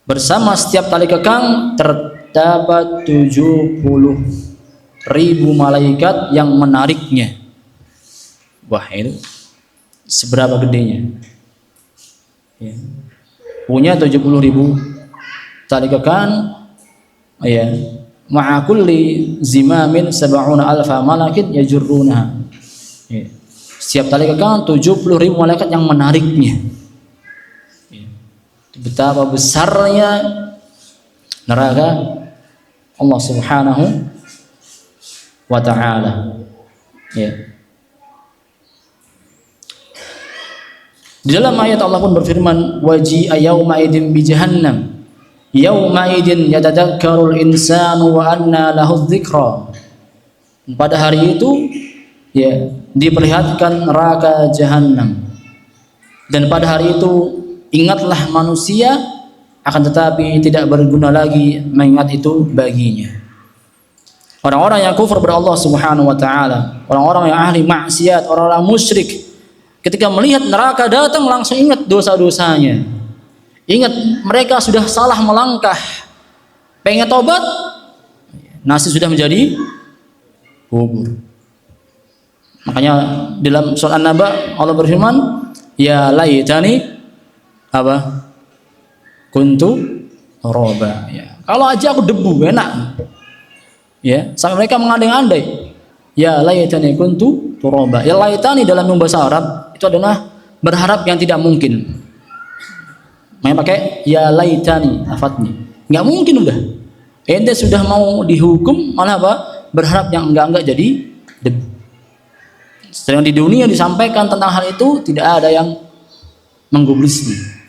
Bersama setiap tali kekang terdapat 70.000 malaikat yang menariknya. Wah, itu seberapa gedenya? Ya. Punya 70.000 tali kekang, ya, ma'a kulli zimamin sab'una alfa malakin yajurrunaha. Ya. Setiap tali kekang 70.000 malaikat yang menariknya. Ya. Betapa besarnya neraka Allah Subhanahu wa ta'ala. Ya. Di dalam ayat Allah pun berfirman, waji'a yauma idin bi jahannam yauma idin yatadakkarul insanu wa anna lahu dzikra. Pada hari itu, ya, diperlihatkan neraka jahanam, dan pada hari itu ingatlah manusia, akan tetapi tidak berguna lagi mengingat itu baginya. Orang-orang yang kufur kepada Allah Subhanahu wa taala, orang-orang yang ahli maksiat, orang-orang musyrik, ketika melihat neraka datang langsung ingat dosa-dosanya. Ingat mereka sudah salah melangkah. Pengen tobat, nasi sudah menjadi bubur. Makanya dalam surah An-Naba Allah berfirman, ya laitani apa? Kuntu roba. Ya. Kalau aja aku debu enak. Ya, sampai mereka mengandai-andai. Ya laitani kuntu turaba. Ya laitani dalam bahasa Arab itu adalah berharap yang tidak mungkin. Makanya pakai ya laitani lafadznya. Enggak mungkin udah. Ente sudah mau dihukum malah apa? Berharap yang enggak jadi debu. Sedang di dunia disampaikan tentang hal itu tidak ada yang menggubrisnya.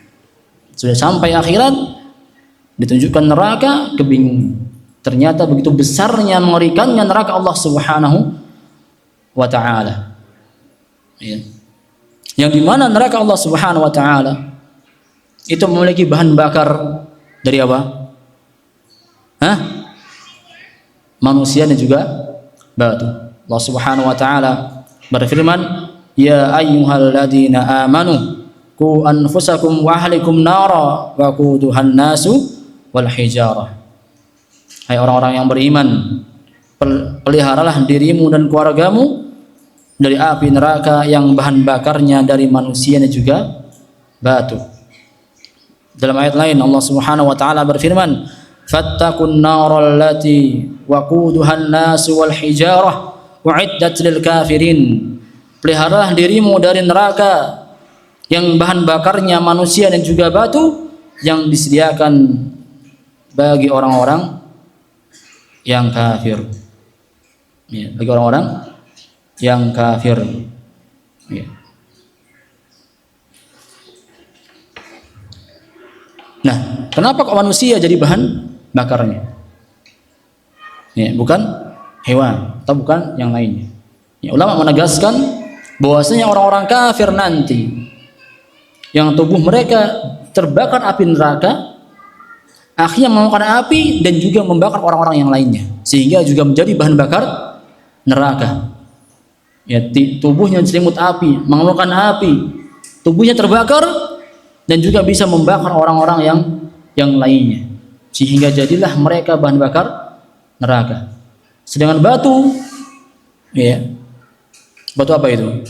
Sudah sampai akhirat ditunjukkan neraka, kebingungan. Ternyata begitu besarnya, mengerikannya neraka Allah Subhanahu wa ta'ala. Ya. Yang dimana neraka Allah Subhanahu wa ta'ala itu memiliki bahan bakar dari apa? Hah? Manusia dan juga batu. Allah Subhanahu wa ta'ala berfirman, ya ayyuhalladzina amanu qu anfusakum wa ahlikum nara wa quduhan nasu wal hijarah. Hai orang-orang yang beriman, peliharalah dirimu dan keluargamu dari api neraka yang bahan bakarnya dari manusia dan juga batu. Dalam ayat lain Allah Subhanahu wa taala berfirman, fattaqun naral lati waquduhan nasu wal hijarah uiddat lil kafirin. Peliharalah dirimu dari neraka yang bahan bakarnya manusia dan juga batu yang disediakan bagi orang-orang yang kafir. Ya, bagi orang-orang yang kafir. Ya. Nah, kenapa kok manusia jadi bahan bakarnya? Ya, bukan hewan atau bukan yang lainnya. Ya, ulama menegaskan bahwasanya orang-orang kafir nanti yang tubuh mereka terbakar api neraka, akhirnya memakan api dan juga membakar orang-orang yang lainnya, sehingga juga menjadi bahan bakar neraka. Ya, tubuhnya selimut api, mengeluarkan api, tubuhnya terbakar dan juga bisa membakar orang-orang yang lainnya, sehingga jadilah mereka bahan bakar neraka. Sedangkan batu, ya, batu apa itu?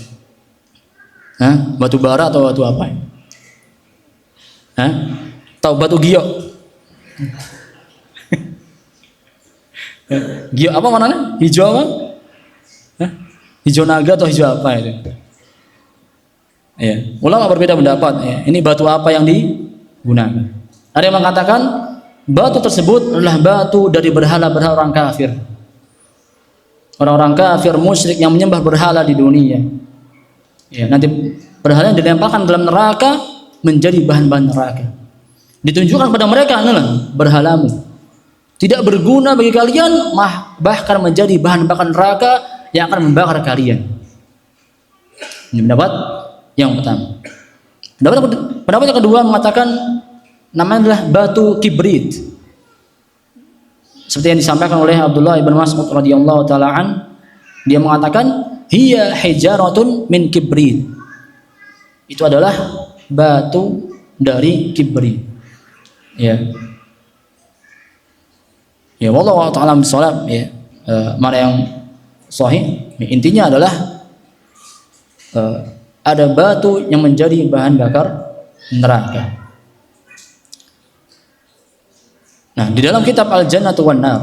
Hah? Batu bara atau batu apa? Hah? Tahu batu giok? Giok apa warnanya? Hijau apa? Hah? Hijau naga atau hijau apa itu? Ya, ulama berbeda pendapat. Ya. Ini batu apa yang digunakan? Ada yang mengatakan batu tersebut adalah batu dari berhala-berhala orang kafir. Orang-orang kafir musyrik yang menyembah berhala di dunia. Ya, nanti berhala yang dilemparkan dalam neraka menjadi bahan-bahan neraka. Ditunjukkan pada mereka adalah berhalamu. Tidak berguna bagi kalian, bahkan menjadi bahan bakar neraka yang akan membakar kalian. Ini pendapat yang pertama. Pendapat yang kedua mengatakan namanya adalah batu kibrit. Seperti yang disampaikan oleh Abdullah ibn Mas'ud radhiyallahu taala an, dia mengatakan hiya hijaratun min kibrit. Itu adalah batu dari kibrit. Ya. Ya, wallahu taala bisawab, ya. Mana yang sahih? Intinya adalah ada batu yang menjadi bahan bakar neraka. Nah, di dalam kitab Al-Jannatu wan Nar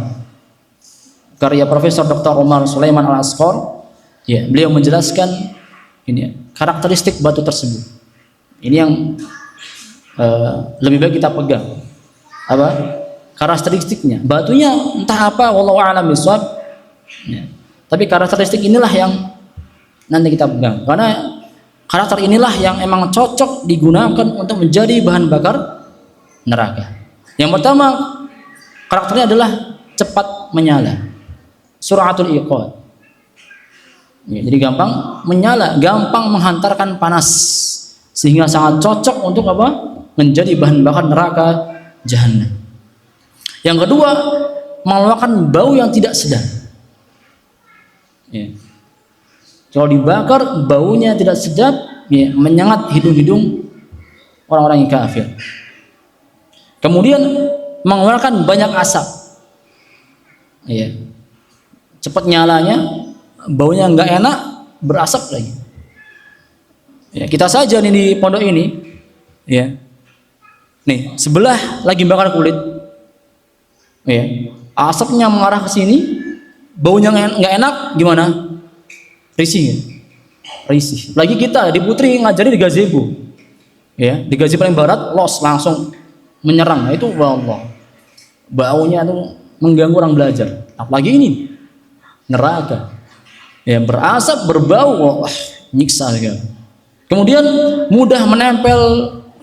karya Profesor Dr. Umar Sulaiman Al-Asqar, ya, beliau menjelaskan ini karakteristik batu tersebut. Ini yang lebih baik kita pegang. Apa? Karakteristiknya. Batunya entah apa, wallahu a'lam bishawab. Ya. Tapi karakteristik inilah yang nanti kita pegang. Karena karakter inilah yang emang cocok digunakan untuk menjadi bahan bakar neraka. Yang pertama, karakternya adalah cepat menyala. Suratul iqad. Ya, jadi gampang menyala, gampang menghantarkan panas, sehingga sangat cocok untuk apa? Menjadi bahan bakar neraka jahanam. Yang kedua, mengeluarkan bau yang tidak sedap. Ya. Kalau dibakar, baunya tidak sedap, ya, menyengat hidung-hidung orang-orang yang kafir. Kemudian mengeluarkan banyak asap. Ya. Cepat nyalanya, baunya nggak enak, berasap lagi. Ya, kita saja nih di pondok ini, ya. Nih, sebelah lagi bakar kulit. Ya. Asapnya mengarah ke sini, baunya nggak enak, gimana? Risih. Ya? Risih. Lagi kita di Putri ngajari di gazebo. Ya, di gazebo paling barat, los langsung menyerang. Nah, itu wallah. Baunya itu mengganggu orang belajar. Apalagi ini neraka. Ya, berasap, berbau, wah, nyiksa sekali. Kemudian mudah menempel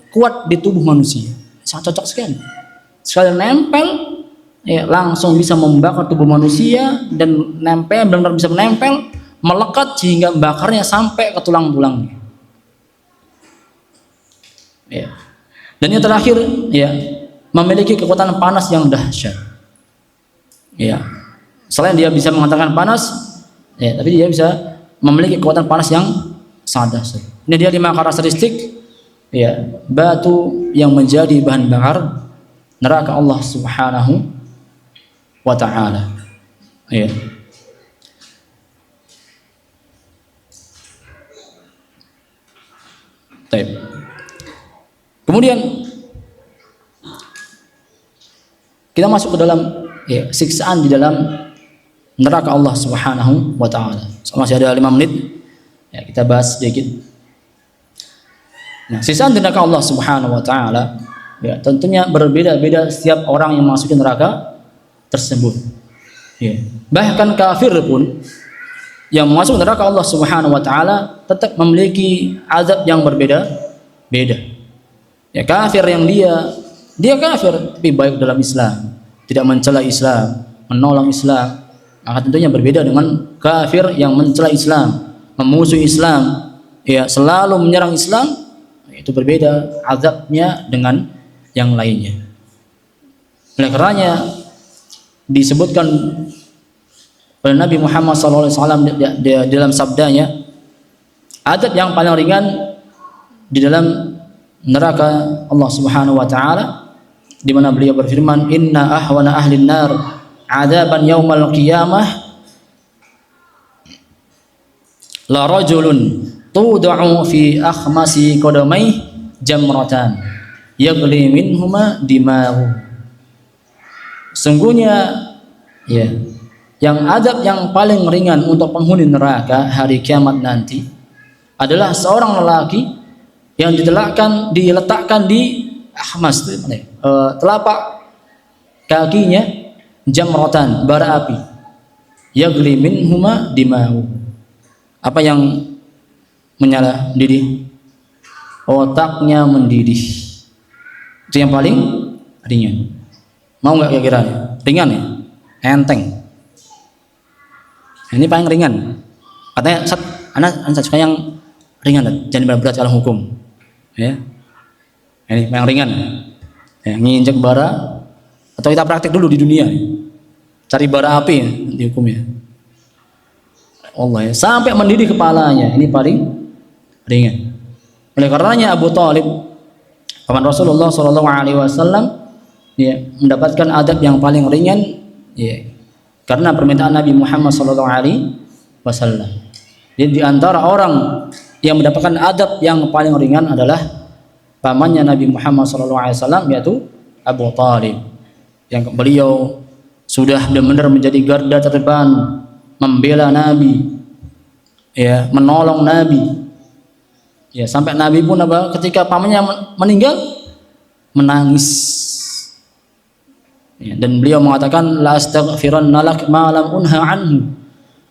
kuat di tubuh manusia. Sangat cocok sekali. Sekali nempel, ya, langsung bisa membakar tubuh manusia dan nempel, benar-benar bisa menempel, melekat sehingga bakarnya sampai ke tulang-tulangnya. Ya. Dan yang terakhir, ya, memiliki kekuatan panas yang dahsyat. Ya. Selain dia bisa menghantarkan panas, ya, tapi dia bisa memiliki kekuatan panas yang sangat dahsyat. Ini dia 5 karakteristik, ya, batu yang menjadi bahan bakar neraka Allah Subhanahu wa ta'ala. Ya. Baik. Kemudian kita masuk ke dalam, ya, siksaan di dalam neraka Allah Subhanahu wa ta'ala. So, masih ada 5 menit. Ya, kita bahas sedikit. Nah, siksaan di neraka Allah Subhanahu wa ta'ala, ya, tentunya berbeda-beda setiap orang yang masuk ke neraka tersebut. Ya. Bahkan kafir pun yang masuk neraka Allah Subhanahu wa ta'ala tetap memiliki azab yang berbeda-beda. Ya, kafir yang dia kafir tapi baik dalam Islam, tidak mencela Islam, menolong Islam, maka tentunya berbeda dengan kafir yang mencela Islam, memusuhi Islam, ya, selalu menyerang Islam. Itu berbeda azabnya dengan yang lainnya. Oleh karenanya disebutkan oleh Nabi Muhammad SAW dalam sabdanya, azab yang paling ringan di dalam neraka Allah Subhanahu wa ta'ala, di mana beliau berfirman, inna ahwana ahlin nar adaban yaumal qiyamah la rajulun tud'u fi akhmasi qadamai jamratan yaghli minhuma dima'u. Sungguhnya, ya, yang azab yang paling ringan untuk penghuni neraka hari kiamat nanti adalah seorang lelaki yang diletakkan di ahmas, telapak kakinya, jamratan, bara api, yagli minhuma dima'u. Apa yang menyala didih? Otaknya mendidih. Itu yang paling ringan. Mau nggak kira-kira? Ringan ya? Enteng. Ini paling ringan. Katanya anak suka yang ringan, jangan berat kalau hukum. Ya. Ini paling ringan. Ya, nginjek bara, atau kita praktik dulu di dunia. Cari bara api di hukumnya. Allah ya, sampai mendidih kepalanya. Ini paling ringan. Oleh karenanya Abu Thalib, paman Rasulullah SAW, ya, mendapatkan adab yang paling ringan, ya, karena permintaan Nabi Muhammad SAW. Jadi di antara orang yang mendapatkan adab yang paling ringan adalah pamannya Nabi Muhammad SAW, yaitu Abu Thalib, yang beliau sudah benar-benar menjadi garda terdepan membela Nabi, ya, menolong Nabi. Ya, sampai Nabi pun ketika pamannya meninggal menangis. Ya, dan beliau mengatakan la astaghfiranna lak ma lam unha anhu.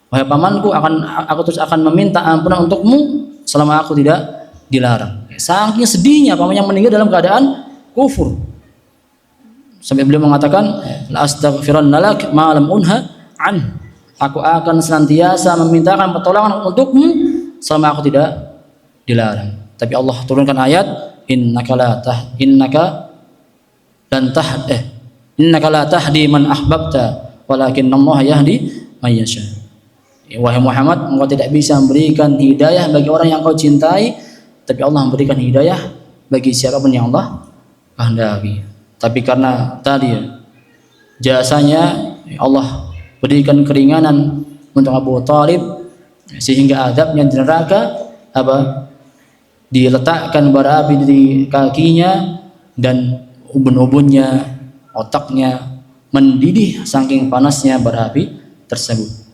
Wahai pamanku, aku terus akan meminta ampunan untukmu selama aku tidak dilarang. Ya, saking sedihnya pamannya meninggal dalam keadaan kufur. Sampai beliau mengatakan la astaghfiranna lak ma lam unha anhu. Aku akan senantiasa memintakan pertolongan untukmu selama aku tidak dilarang. Tapi Allah turunkan ayat innaka la tahdi man ahbabta walakin Allah yahdi man yasha. Wahai Muhammad, engkau tidak bisa memberikan hidayah bagi orang yang kau cintai, tapi Allah memberikan hidayah bagi siapapun yang Allah kehendaki. Tapi karena tadi jasanya Allah berikan keringanan untuk Abu Thalib, sehingga azabnya di neraka diletakkan bara api di kakinya dan ubun-ubunnya, otaknya mendidih saking panasnya bara api tersebut.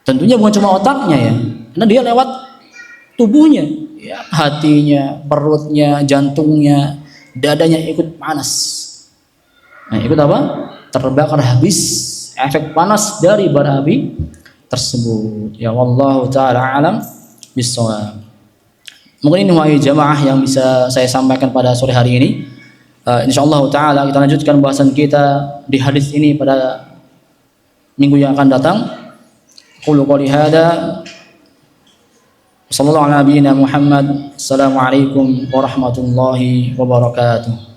Tentunya bukan cuma otaknya ya, karena dia lewat tubuhnya, ya, hatinya, perutnya, jantungnya, dadanya ikut panas. Nah, ikut apa? Terbakar habis efek panas dari bara api tersebut. Ya, wallahu taala alam bissawab. Mungkin ini wahai jamaah yang bisa saya sampaikan pada sore hari ini. Insyaallah taala kita lanjutkan bahasan kita di hadis ini pada minggu yang akan datang. Qulu qouli hadza sallallahu ala nabiyyina Muhammad. Assalamualaikum warahmatullahi wabarakatuh.